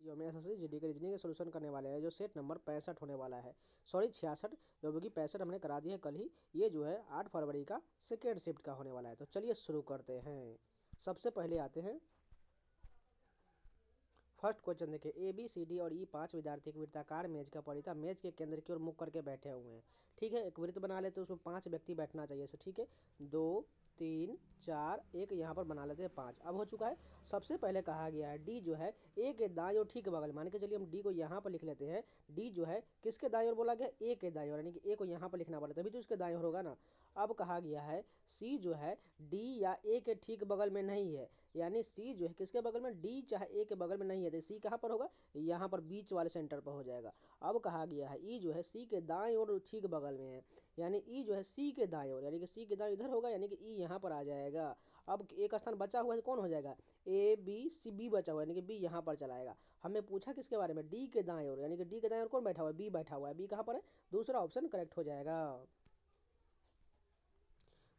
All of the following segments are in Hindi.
जो हम एसएससी जीडी के रीजनिंग के सोल्यूशन करने वाले हैं, जो सेट नंबर 65 होने वाला है, सॉरी 66, जो कि 65 हमने करा दिया है कल ही। ये जो है 8 फरवरी का सेकेंड शिफ्ट का होने वाला है। तो चलिए शुरू करते हैं। सबसे पहले आते हैं फर्स्ट क्वेश्चन। देखिए ए बी सी डी और ई 5 विद्यार्थी एक वृत्ताकार मेज का परिता मेज के केंद्र की ओर मुख करके बैठे हुए हैं। ठीक है, एक वृत्त बना लेते हैं, उसमें 5 व्यक्ति बैठना चाहिए। ठीक है, 2 3 4 एक यहाँ पर बना लेते हैं 5। अब हो चुका है। सबसे पहले कहा गया है डी जो है ए के दाएं और ठीक बगल, मान के चलिए हम डी को यहाँ पर लिख लेते हैं। डी जो है किसके दाएं ओर बोला गया, ए के दाएं ओर, यानी कि ए को यहाँ पर लिखना पड़ता है, तभी तो उसके दाएं ओर होगा ना। अब कहा गया है सी जो है डी या ए के ठीक बगल में नहीं है, यानी सी जो है किसके बगल में, डी चाहे ए के बगल में नहीं है, तो सी कहाँ पर होगा, यहाँ पर बीच वाले सेंटर पर हो जाएगा। अब कहा गया है ई जो है सी के दाएं और ठीक बगल में है, यानी ई जो है सी के दाएं ओर, यानी कि सी के दाएं इधर होगा, यानी कि ई यहाँ पर आ जाएगा। अब एक स्थान बचा हुआ है, कौन हो जाएगा, ए बी सी, बी बचा हुआ है, यानी कि बी यहाँ पर चलाएगा। हमें पूछा किसके बारे में, डी के दाएं ओर, यानी कि डी के दाएं ओर कौन बैठा हुआ है, बी बैठा हुआ है। बी कहाँ पर है, दूसरा ऑप्शन करेक्ट हो जाएगा।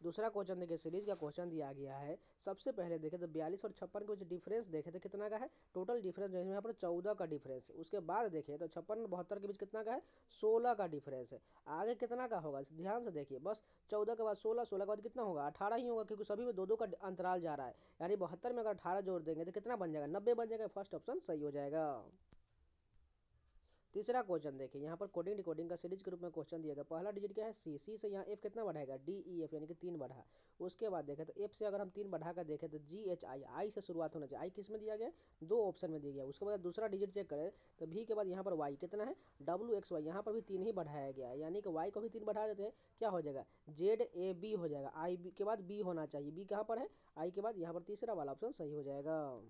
दूसरा क्वेश्चन देखिए, सीरीज का क्वेश्चन दिया गया है। सबसे पहले देखें तो 42 और 56 के बीच डिफरेंस देखे तो कितना का है, टोटल डिफरेंस जो है यहाँ पर 14 का डिफरेंस है। उसके बाद देखें तो 56 और 72 के बीच कितना का है, 16 का डिफरेंस है। आगे कितना का होगा, ध्यान से देखिए, बस 14 के बाद 16, 16 के बाद कितना होगा, 18 ही होगा, क्योंकि सभी में दो दो का अंतराल जा रहा है। यानी 72 में अगर 18 जोड़ देंगे तो कितना बन जाएगा, 90 बन जाएगा। फर्स्ट ऑप्शन सही हो जाएगा। तीसरा क्वेश्चन देखिए, यहाँ पर कोडिंग डिकोडिंग का सीरीज के रूप में क्वेश्चन दिया गया। पहला डिजिट क्या है, सी, सी से यहाँ एफ कितना बढ़ाएगा, डी ई एफ, यानी कि 3 बढ़ा। उसके बाद देखें तो एफ से अगर हम 3 बढ़ा कर देखें तो जी एच आई, आई से शुरुआत होना चाहिए। आई किस में दिया गया, 2 ऑप्शन में दिया गया। उसके बाद दूसरा डिजिट चेक करें तो भी के बाद यहाँ पर वाई कितना है, डब्ल्यू एक्स वाई, यहाँ पर भी 3 ही बढ़ाया गया है, यानी कि वाई को भी 3 बढ़ा देते हैं, क्या हो जाएगा, जेड ए बी हो जाएगा। आई बी के बाद बी होना चाहिए, बी कहाँ पर है, आई के बाद यहाँ पर तीसरा वाला ऑप्शन सही हो जाएगा।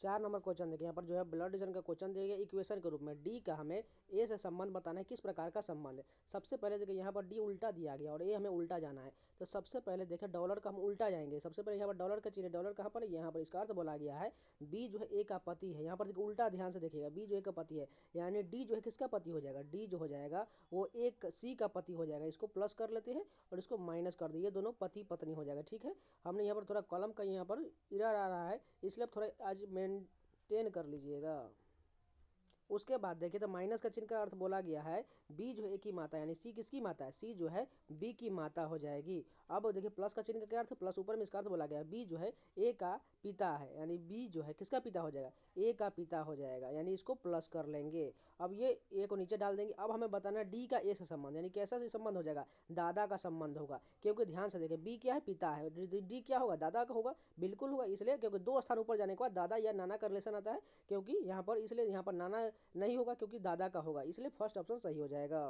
4 नंबर क्वेश्चन देखिए, यहाँ पर जो है ब्लड रिलेशन का क्वेश्चन दिया गया इक्वेशन के रूप में। डी का हमें ए से संबंध बताना है, किस प्रकार का संबंध है। सबसे पहले देखिए यहाँ पर डी उल्टा दिया गया और ए हमें उल्टा जाना है। तो सबसे पहले देखिए डॉलर का हम उल्टा जाएंगे। सबसे पहले यहाँ पर डॉलर का चिन्ह, डॉलर कहाँ पर है, यहाँ पर। इसका अर्थ बोला गया है बी जो है ए का पति है। यहाँ पर देखिए उल्टा ध्यान से देखिएगा, बी जो ए का पति है, यानी डी जो है किसका पति हो जाएगा, डी जो हो जाएगा वो एक सी का पति हो जाएगा। इसको प्लस कर लेते हैं और इसको माइनस कर दिए, दोनों पति पत्नी हो जाएगा। ठीक है, हमने यहाँ पर थोड़ा कलम का यहाँ पर इरर आ रहा है, इसलिए आप थोड़ा आज मेंटेन कर लीजिएगा। उसके बाद देखिए तो माइनस का चिन्ह का अर्थ बोला गया है बी जो है ए की माता, यानी सी किसकी माता है, सी जो है बी की माता हो जाएगी। अब देखिए प्लस का चिन्ह का क्या अर्थ, प्लस ऊपर में इसका अर्थ बोला गया है बी जो है ए का पिता है, यानी बी जो है किसका पिता हो जाएगा, ए का पिता हो जाएगा, यानी इसको प्लस कर लेंगे। अब ये ए को नीचे डाल देंगे। अब हमें बताना है डी का ए से संबंध, यानी कैसा से संबंध हो जाएगा, दादा का संबंध होगा, क्योंकि ध्यान से देखिए बी क्या है, पिता है, डी क्या होगा, दादा का होगा, बिल्कुल होगा, इसलिए क्योंकि 2 स्थान ऊपर जाने के बाद दादा या नाना का रिलेशन आता है, क्योंकि यहाँ पर इसलिए यहाँ पर नाना नहीं होगा क्योंकि दादा का होगा, इसलिए फर्स्ट ऑप्शन सही हो जाएगा।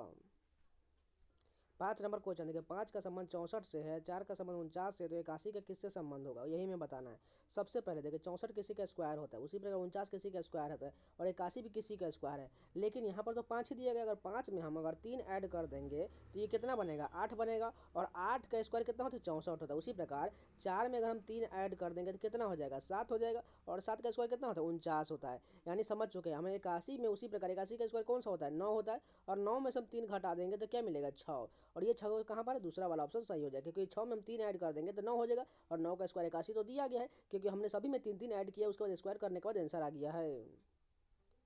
5 नंबर क्वेश्चन देखिए, 5 का संबंध 64 से है, 4 का संबंध 49 से, तो 81 का किससे संबंध होगा, यही में बताना है। सबसे पहले देखिए 64 किसी का स्क्वायर होता है, उसी प्रकार 49 किसी का स्क्वायर होता है और 81 भी किसी का स्क्वायर है। लेकिन यहाँ पर तो 5 ही दिया गया, अगर 5 में हम अगर 3 ऐड कर देंगे तो ये कितना बनेगा, 8 बनेगा, और 8 का स्क्वायर कितना होता है, 64 होता है। उसी प्रकार 4 में अगर हम 3 ऐड कर देंगे तो कितना हो जाएगा, 7 हो जाएगा, और 7 का स्क्वायर कितना होता है, 49 होता है। यानी समझ चुके हैं हमें 81 में। उसी प्रकार 81 का स्क्वायर कौन सा होता है, 9 होता है, और 9 में से हम 3 घटा देंगे तो क्या मिलेगा, 6, और ये 6 कहाँ पर है, दूसरा वाला ऑप्शन सही हो जाएगा, क्योंकि 6 में हम 3 ऐड कर देंगे तो 9 हो जाएगा, और 9 का स्क्वायर 81 तो दिया गया है, क्योंकि हमने सभी में 3 3 ऐड किया, उसके बाद स्क्वायर करने के बाद आंसर आ गया है।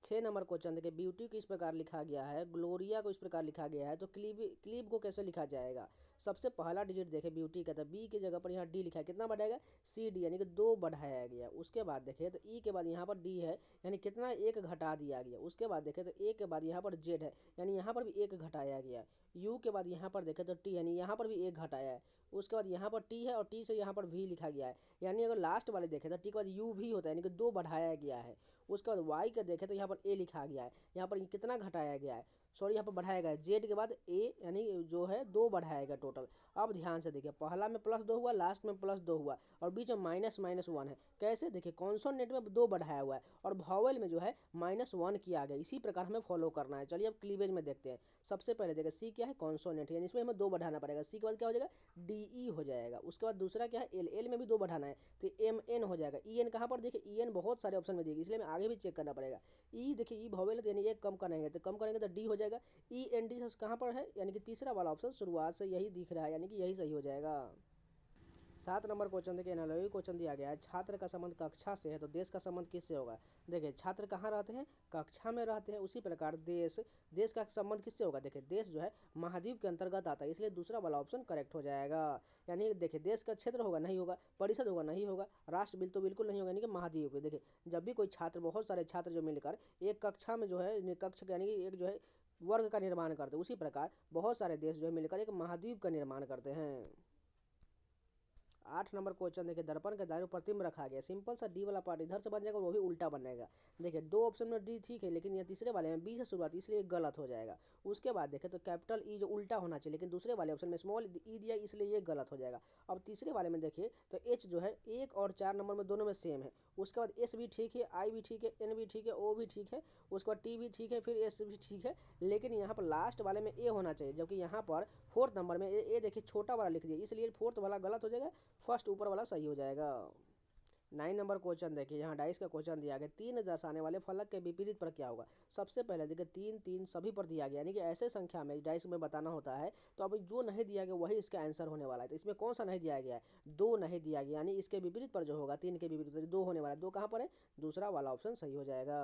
6 नंबर क्वेश्चन देखिए, ब्यूटी को इस प्रकार लिखा गया है, ग्लोरिया को इस प्रकार लिखा गया है, तो क्लीब को कैसे लिखा जाएगा। सबसे पहला डिजिट देखे ब्यूटी का, था बी की जगह पर यहाँ डी लिखा है, कितना बढ़ाएगा, सी डी, यानी कि 2 बढ़ाया गया। उसके बाद देखे तो ई के बाद यहाँ पर डी है, यानी कितना, 1 घटा दिया गया। उसके बाद देखे तो ए के बाद यहाँ पर जेड है, यानी यहाँ पर भी 1 घटाया गया। यू के बाद यहाँ पर देखे तो टी, यानी यहाँ पर भी 1 घटाया है। उसके बाद यहाँ पर टी है और टी से यहाँ पर भी लिखा गया है, यानी अगर लास्ट वाले देखे तो टी के बाद यू भी होता है, यानी कि 2 बढ़ाया गया है। उसके बाद वाई का देखे तो यहाँ पर ए लिखा गया है, यहाँ पर कितना घटाया गया है, सॉरी यहाँ पर बढ़ाया गया है, जेड के बाद ए, यानी जो है 2 बढ़ाया गया टोटल। अब ध्यान से देखिए, पहला में +2 हुआ, लास्ट में +2 हुआ, और बीच में -1 है। कैसे देखिए, कॉन्सोनेंट में 2 बढ़ाया हुआ है और वॉवेल में जो है -1 किया गया। इसी प्रकार हमें फॉलो करना है। चलिए अब क्लीवेज में देखते हैं। सबसे पहले देखिए सी क्या है, कॉन्सोनेंट, यानी इसमें हमें 2 बढ़ाना पड़ेगा। सी के बाद क्या हो जाएगा, डी ई हो जाएगा। उसके बाद दूसरा क्या है, एल, एल में भी 2 बढ़ाना है, तो एम एन हो जाएगा। ई एन कहाँ पर, देखिए ई एन बहुत सारे ऑप्शन में दिएगी, इसलिए हमें आगे भी चेक करना पड़ेगा। ई देखिए ई वॉवेल है, यानी 1 कम करेंगे तो डी हो जाएगा। ई एन डी कहाँ पर है, यानी कि तीसरा वाला ऑप्शन शुरुआत से यही दिख रहा है, यानी कि यही सही हो जाएगा। 7 नंबर क्वेश्चन देखिए, एनालॉजी क्वेश्चन दिया गया है, छात्र का संबंध कक्षा से है तो देश का संबंध किससे होगा। देखिए छात्र कहाँ रहते हैं, कक्षा में रहते हैं, उसी प्रकार देश, देश का संबंध किससे होगा। देखिए देश जो है महाद्वीप के अंतर्गत आता है, इसलिए दूसरा वाला ऑप्शन करेक्ट हो जाएगा। यानी देखिए देश का क्षेत्र होगा, नहीं होगा, परिषद होगा, नहीं होगा, राष्ट्र बिल तो बिल्कुल नहीं होगा, यानी कि महाद्वीप। देखिए जब भी कोई छात्र, बहुत सारे छात्र जो मिलकर एक कक्षा में जो है कक्ष यानी कि एक जो है वर्ग का निर्माण करते हैं, उसी प्रकार बहुत सारे देश जो है मिलकर एक महाद्वीप का निर्माण करते हैं। 8 नंबर क्वेश्चन देखिए, दर्पण के दाएं ओर प्रतिबिंब रखा गया, सिंपल सा डी वाला पार्ट इधर से बन जाएगा और वो भी उल्टा बनेगा। देखिए दो ऑप्शन में डी ठीक है, लेकिन ये तीसरे वाले में बी से शुरुआत, इसलिए गलत हो जाएगा। उसके बाद देखें तो कैपिटल ई जो उल्टा होना चाहिए, लेकिन दूसरे वाले ऑप्शन में स्मॉल ई दिया, इसलिए ये गलत हो जाएगा। अब तीसरे वाले में देखिए तो एच जो है 1 और 4 नंबर में दोनों में सेम है। उसके बाद एस भी ठीक है, आई भी ठीक है, एन भी ठीक है, ओ भी ठीक है, उसके बाद टी भी ठीक है, फिर एस भी ठीक है, लेकिन यहाँ पर लास्ट वाले में ए होना चाहिए, जबकि यहाँ पर फोर्थ नंबर में ए देखिए छोटा वाला लिख दिया, इसलिए फोर्थ वाला गलत हो जाएगा, फर्स्ट ऊपर वाला सही हो जाएगा। 9 नंबर क्वेश्चन देखिए, यहाँ डाइस का क्वेश्चन दिया गया, 3 दर्शाने वाले फलक के विपरीत पर क्या होगा। सबसे पहले देखिए 3 3 सभी पर दिया गया, यानी कि ऐसे संख्या में डाइस में बताना होता है, तो अब जो नहीं दिया गया वही इसका आंसर होने वाला है। तो इसमें कौन सा नहीं दिया गया है, 2 नहीं दिया गया, यानी इसके विपरीत पर जो होगा 3 के विपरीत 2 होने वाला है। 2 कहाँ पर है, दूसरा वाला ऑप्शन सही हो जाएगा।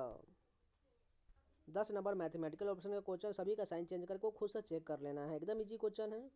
10 नंबर मैथमेटिकल ऑप्शन का क्वेश्चन, सभी का साइन चेंज करके खुद से चेक कर लेना है, एकदम इजी क्वेश्चन है।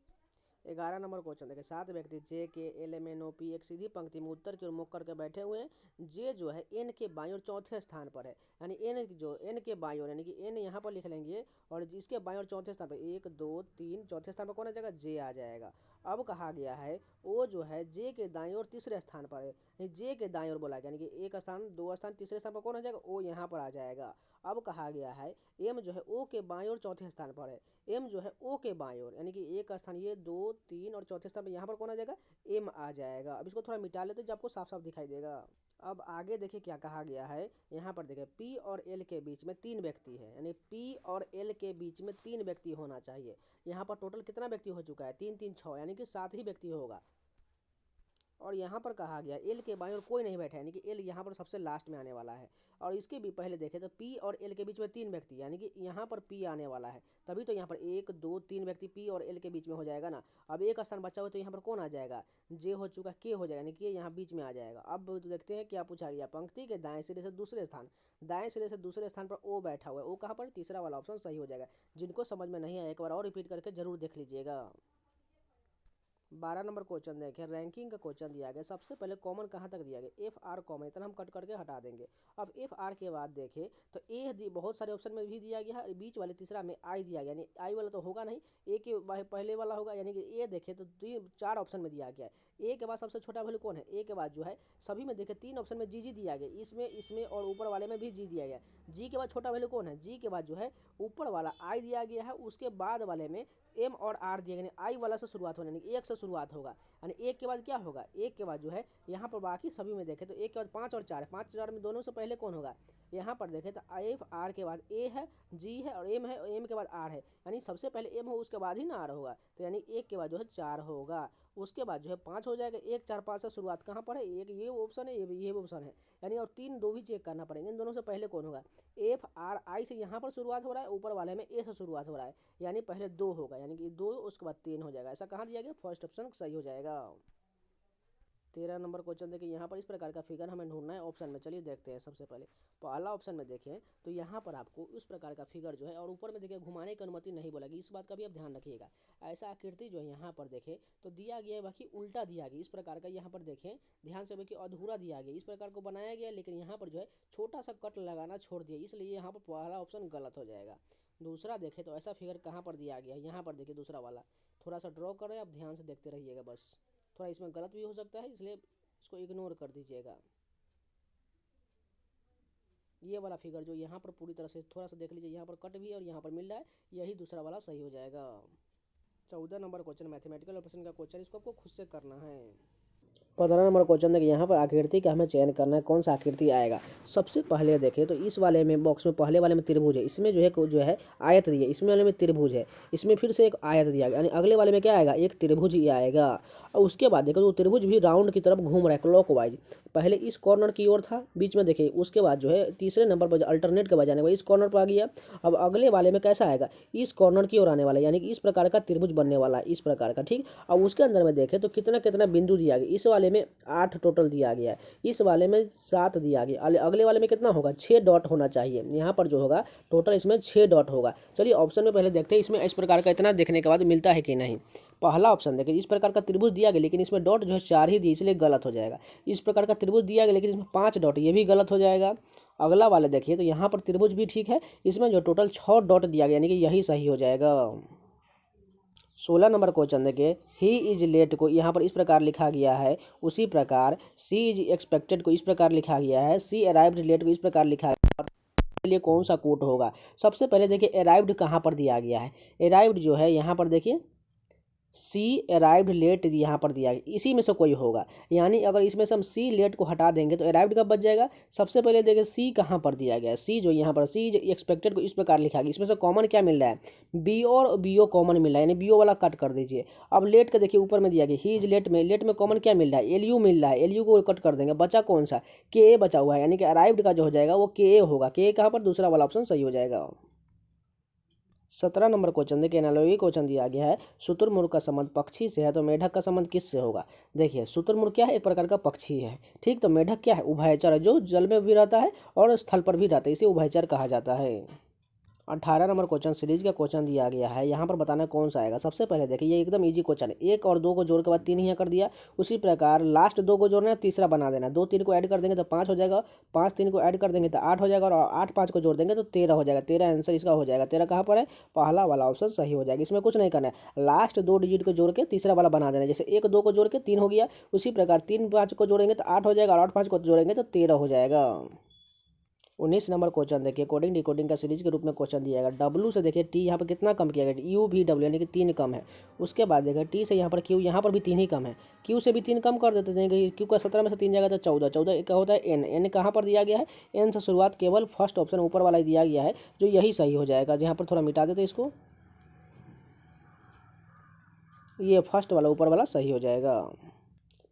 11 नंबर क्वेश्चन देखिए, 7 व्यक्ति J K L M N O P एक सीधी पंक्ति में उत्तर की ओर मुख करके बैठे हुए हैं। जे जो है एन के बाईं ओर चौथे स्थान पर है, यानी एन के बाईं ओर, यानी कि एन यहाँ पर लिख लेंगे और इसके बाईं ओर चौथे स्थान पर 1 2 3 चौथे स्थान पर कौन आ जाएगा, जे आ जाएगा। अब कहा गया है ओ जो है जे के दाईं ओर तीसरे स्थान पर है, जे के दाईं ओर बोला गया, यानी कि एक स्थान, दो स्थान, तीसरे स्थान पर कौन आ जाएगा, ओ यहाँ पर आ जाएगा। अब कहा गया है एम जो है ओ के बाईं ओर चौथे स्थान पर है, एम जो है ओ के बाईं ओर, यानी कि एक स्थान, ये 2 3 और चौथे स्थान पर यहाँ पर कौन आ जाएगा, एम आ जाएगा। अब इसको थोड़ा मिटा लेते जो आपको साफ साफ दिखाई देगा। अब आगे देखिए क्या कहा गया है, यहाँ पर देखिए पी और एल के बीच में 3 व्यक्ति है, यानी पी और एल के बीच में 3 व्यक्ति होना चाहिए। यहाँ पर टोटल कितना व्यक्ति हो चुका है, 3 3 6, यानी कि 7 ही व्यक्ति होगा। और यहाँ पर कहा गया एल के बाईं ओर कोई नहीं बैठा है, यानी कि एल यहाँ पर सबसे लास्ट में आने वाला है। और इसके भी पहले देखें तो पी और एल के बीच में 3 व्यक्ति, यानी कि यहाँ पर पी आने वाला है, तभी तो यहाँ पर 1 2 3 व्यक्ति पी और एल के बीच में हो जाएगा ना। अब एक स्थान बचा हुआ तो यहाँ पर कौन आ जाएगा, जे हो चुका, के हो जाएगा, यानी कि यहाँ बीच में आ जाएगा। अब तो देखते हैं क्या पूछा गया, पंक्ति के दाएं सिरे से दूसरे स्थान, दाएं सिरे से दूसरे स्थान पर ओ बैठा हुआ है, ओ कहाँ पर, तीसरा वाला ऑप्शन सही हो जाएगा। जिनको समझ में नहीं आया एक बार और रिपीट करके जरूर देख लीजिएगा। 12 नंबर क्वेश्चन देखें, रैंकिंग का क्वेश्चन दिया गया, सबसे पहले कॉमन कहाँ तक दिया गया, एफ आर कॉमन, इतना हम कट करके हटा देंगे। अब एफ आर के बाद देखें तो ए बहुत सारे ऑप्शन में भी दिया गया है, बीच वाले तीसरा में आई दिया गया, यानी आई वाला तो होगा नहीं, ए के पहले वाला होगा, यानी कि ए देखे तो 4 ऑप्शन में दिया गया है। ए के बाद सबसे छोटा वैल्यू कौन है, ए के बाद जो है सभी में देखे 3 ऑप्शन में जी जी दिया गया, इसमें इसमें और ऊपर वाले में भी जी दिया गया। जी के बाद छोटा वैल्यू कौन है, जी के बाद जो है ऊपर वाला आई दिया गया है, उसके बाद वाले में एम और आर दिया गया, आई वाला से शुरुआत होने, यानी एक से शुरुआत होगा, यानी एक के बाद क्या होगा, एक के बाद जो है यहाँ पर बाकी सभी में देखें तो एक के बाद 5 और 4 है, 5 4 में दोनों से पहले कौन होगा, यहाँ पर देखें तो एफ आर के बाद ए है, जी है और एम है, एम के बाद आर है, यानी सबसे पहले एम हो उसके बाद ही ना आर होगा, तो यानी एक के बाद जो है 4 होगा, उसके बाद जो है 5 हो जाएगा। 1 4 5 से शुरुआत कहाँ पर है, एक ये ऑप्शन है, ये ऑप्शन है, यानी और 3 दो भी चेक करना पड़ेगा, इन दोनों से पहले कौन होगा, एफ आर आई से यहाँ पर शुरुआत हो रहा है, ऊपर वाले में ए से शुरुआत हो रहा है, यानी पहले 2 होगा, यानी कि 2 उसके बाद 3 हो जाएगा। ऐसा कहाँ दिया गया, फर्स्ट ऑप्शन सही हो जाएगा। 13 नंबर क्वेश्चन देखिए, यहाँ पर इस प्रकार का फिगर हमें ढूंढना है ऑप्शन में, चलिए देखते हैं। सबसे पहले पहला ऑप्शन में देखें तो यहाँ पर आपको उस प्रकार का फिगर जो है, और ऊपर में देखिए घुमाने की अनुमति नहीं बोलेगी, इस बात का भी आप ध्यान रखिएगा। ऐसा आकृति जो है यहाँ पर देखें तो दिया गया है, बाकी उल्टा दिया गया, इस प्रकार का यहाँ पर देखें ध्यान से, कि अधूरा दिया गया, इस प्रकार को बनाया गया, लेकिन यहाँ पर जो है छोटा सा कट लगाना छोड़ दिया, इसलिए यहाँ पर पहला ऑप्शन गलत हो जाएगा। दूसरा देखें तो ऐसा फिगर कहाँ पर दिया गया है, यहाँ पर देखिए दूसरा वाला, थोड़ा सा ड्रॉ करें, आप ध्यान से देखते रहिएगा, बस थोड़ा इसमें गलत भी हो सकता है, इसलिए इसको इग्नोर कर दीजिएगा। ये वाला फिगर जो यहाँ पर पूरी तरह से थोड़ा सा देख लीजिए, यहाँ पर कट भी है और यहाँ पर मिल रहा है, यही दूसरा वाला सही हो जाएगा। 14 नंबर क्वेश्चन मैथमेटिकल ऑपरेशन का क्वेश्चन, इसको आपको खुद से करना है। 15 नंबर क्वेश्चन देखिए, यहाँ पर आकृति का हमें चयन करना है, कौन सा आकृति आएगा। सबसे पहले देखें तो इस वाले में बॉक्स में पहले वाले में त्रिभुज है, इसमें जो है आयत दिया, इसमें वाले में त्रिभुज है, इसमें फिर से एक आयत दिया गया, यानी अगले वाले में क्या आएगा, एक त्रिभुज ही आएगा। और उसके बाद देखो तो त्रिभुज भी राउंड की तरफ घूम रहा है क्लॉकवाइज, पहले इस कॉर्नर की ओर था बीच में देखिए, उसके बाद जो है तीसरे नंबर पर अल्टरनेट के बजाने इस कॉर्नर पर आ गया। अब अगले वाले में कैसा आएगा, इस कॉर्नर की ओर आने वाला, यानी कि इस प्रकार का त्रिभुज बनने वाला है, इस प्रकार का, ठीक। अब उसके अंदर में देखें तो कितना कितना बिंदु दिया गया, इस वाले में 8 टोटल दिया गया है, इस वाले में 7 दिया गया, अगले वाले में कितना होगा, 6 डॉट होना चाहिए, यहाँ पर जो होगा टोटल इसमें 6 डॉट होगा। चलिए ऑप्शन में पहले देखते हैं इसमें इस प्रकार का इतना देखने के बाद मिलता है कि नहीं। पहला ऑप्शन देखिए, इस प्रकार का त्रिभुज दिया गया लेकिन इसमें डॉट जो है 4 ही दिए, इसलिए गलत हो जाएगा। इस प्रकार का त्रिभुज दिया गया लेकिन इसमें 5 डॉट, ये भी गलत हो जाएगा। अगला वाला देखिए तो यहाँ पर त्रिभुज भी ठीक है, इसमें जो टोटल 6 डॉट दिया गया, यानी कि यही सही हो जाएगा। 16 नंबर क्वेश्चन देखिए, ही इज लेट को यहाँ पर इस प्रकार लिखा गया है, उसी प्रकार सी इज एक्सपेक्टेड को इस प्रकार लिखा गया है, सी अराइव्ड लेट को इस प्रकार लिखा गया है, के लिए कौन सा कोट होगा। सबसे पहले देखिए अराइव्ड कहाँ पर दिया गया है, अराइव्ड जो है यहाँ पर देखिए सी अराइव्ड लेट यहाँ पर दिया गया, इसी में से कोई होगा, यानी अगर इसमें से हम सी लेट को हटा देंगे तो अराइव्ड कब बच जाएगा। सबसे पहले देखिए सी कहाँ पर दिया गया है, सी जो यहाँ पर सी एक्सपेक्टेड को इस प्रकार लिखा गया, इसमें से कॉमन क्या मिल रहा है, बी और बी ओ कॉमन मिल रहा है, यानी बी ओ वाला कट कर दीजिए। अब लेट का देखिए ऊपर में दिया गया ही इज लेट में कॉमन क्या मिल रहा है, एल यू मिल रहा है, एल यू को कट कर देंगे, बचा कौन सा, के ए बचा हुआ है, यानी कि अराइव्ड का जो हो जाएगा वो के ए होगा, के ए कहाँ पर, दूसरा वाला ऑप्शन सही हो जाएगा। 17 नंबर क्वेश्चन देखिए, एनालॉजी क्वेश्चन दिया गया है, शुतुरमुर्ग का संबंध पक्षी से है तो मेढक का संबंध किससे होगा। देखिए शुतुरमुर्ग क्या है, एक प्रकार का पक्षी है, ठीक। तो मेढक क्या है, उभयचर है, जो जल में भी रहता है और स्थल पर भी रहता है, इसे उभयचर कहा जाता है। 18 नंबर क्वेश्चन सीरीज का क्वेश्चन दिया गया है, यहाँ पर बताना कौन सा आएगा। सबसे पहले देखिए ये एकदम इजी क्वेश्चन है, 1 और 2 को जोड़ के बाद 3 यहाँ कर दिया, उसी प्रकार लास्ट 2 को जोड़ना है, तीसरा बना देना, 2 3 को ऐड कर देंगे तो 5 हो जाएगा, 5 3 को ऐड कर देंगे तो 8 हो जाएगा, और 8 5 को जोड़ देंगे तो 13 हो जाएगा। 13 आंसर इसका हो जाएगा। 13 कहाँ पर है, पहला वाला ऑप्शन सही हो जाएगा। इसमें कुछ नहीं करना है, लास्ट 2 डिजिट को जोड़ के तीसरा वाला बना देना, जैसे 1 2 को जोड़ के 3 हो गया, उसी प्रकार 3 5 को जोड़ेंगे तो 8 हो जाएगा, और 8 5 को जोड़ेंगे तो 13 हो जाएगा। 19 नंबर क्वेश्चन देखिए, कोडिंग डिकोडिंग का सीरीज के रूप में क्वेश्चन दिया गया। डब्ल्यू से देखिए टी यहाँ पर कितना कम किया गया, यू भी डब्ल्यू, यानी कि 3 कम है। उसके बाद देखिए टी से यहाँ पर क्यू, यहाँ पर भी 3 ही कम है, क्यू से भी 3 कम कर देते हैं, क्यू का 17 में से 3 जाएगा तो 14, 14 का होता है एन, एन कहाँ पर दिया गया है, एन से शुरुआत केवल फर्स्ट ऑप्शन ऊपर वाला दिया गया है, जो यही सही हो जाएगा। यहाँ पर थोड़ा मिटा देते इसको, ये फर्स्ट वाला ऊपर वाला सही हो जाएगा।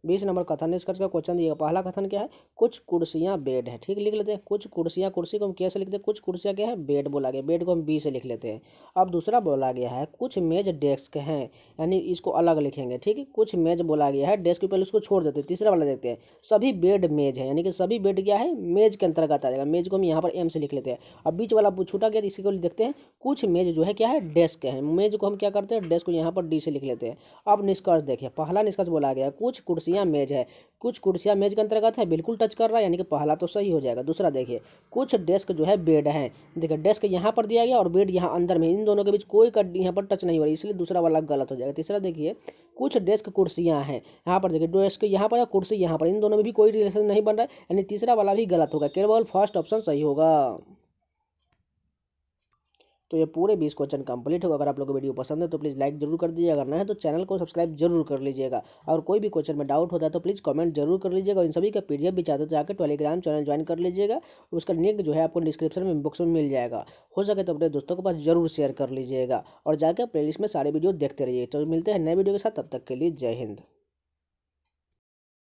20 नंबर कथन निष्कर्ष का क्वेश्चन दिएगा। पहला कथन क्या है, कुछ कुर्सियां बेड है, ठीक, लिख लेते हैं कुछ कुर्सियां, कुर्सी को हम कैसे लिखते हैं, कुछ कुर्सियां क्या है, बेड बोला गया, बेड को हम बी से लिख लेते हैं। अब दूसरा बोला गया है कुछ मेज डेस्क हैं, यानी इसको अलग लिखेंगे, ठीक है, कुछ मेज बोला गया है, डेस्क पहले उसको छोड़ देते हैं। तीसरा वाला देखते हैं, सभी बेड मेज है, यानी कि सभी बेड क्या है, मेज के अंतर्गत आ जाएगा, मेज को हम यहाँ पर एम से लिख लेते हैं। अब बीच वाला छूटा गया, इसी को देखते हैं, कुछ मेज जो है क्या है, डेस्क है, मेज को हम क्या करते हैं, डेस्क को यहाँ पर डी से लिख लेते हैं। अब निष्कर्ष देखिए, पहला निष्कर्ष बोला गया कुछ कुर्सियां मेज है, कुछ कुर्सियां मेज के अंतर्गत है, बिल्कुल टच कर रहा है, यानी कि पहला तो सही हो जाएगा। दूसरा देखिए कुछ डेस्क जो है बेड है, देखिए डेस्क यहाँ पर दिया गया और बेड यहाँ अंदर में, इन दोनों के बीच कोई यहाँ पर टच नहीं हो रही, इसलिए दूसरा वाला गलत हो जाएगा। तीसरा देखिए कुछ डेस्क कुर्सियां हैं, यहाँ पर देखिए डेस्क यहाँ पर या कुर्सी यहाँ पर, इन दोनों में भी कोई रिलेशन नहीं बन रहा है, यानी तीसरा वाला भी गलत होगा, केवल फर्स्ट ऑप्शन सही होगा। तो ये पूरे 20 क्वेश्चन कंप्लीट होगा। अगर आप लोग को वीडियो पसंद है तो प्लीज़ लाइक जरूर कर दीजिएगा, अगर नहीं है तो चैनल को सब्सक्राइब जरूर कर लीजिएगा। और कोई भी क्वेश्चन में डाउट होता है तो प्लीज़ कमेंट जरूर कर लीजिएगा, और इन सभी का पीडीएफ भी चाहते हो तो जाकर टेलीग्राम चैनल ज्वाइन कर लीजिएगा, उसका लिंक जो है आपको डिस्क्रिप्शन में बॉक्स में मिल जाएगा। हो सके तो अपने दोस्तों के पास जरूर शेयर कर लीजिएगा, और जाकर प्लेलिस्ट में सारे वीडियो देखते रहिए। तो मिलते हैं नए वीडियो के साथ, तब तक के लिए जय हिंद।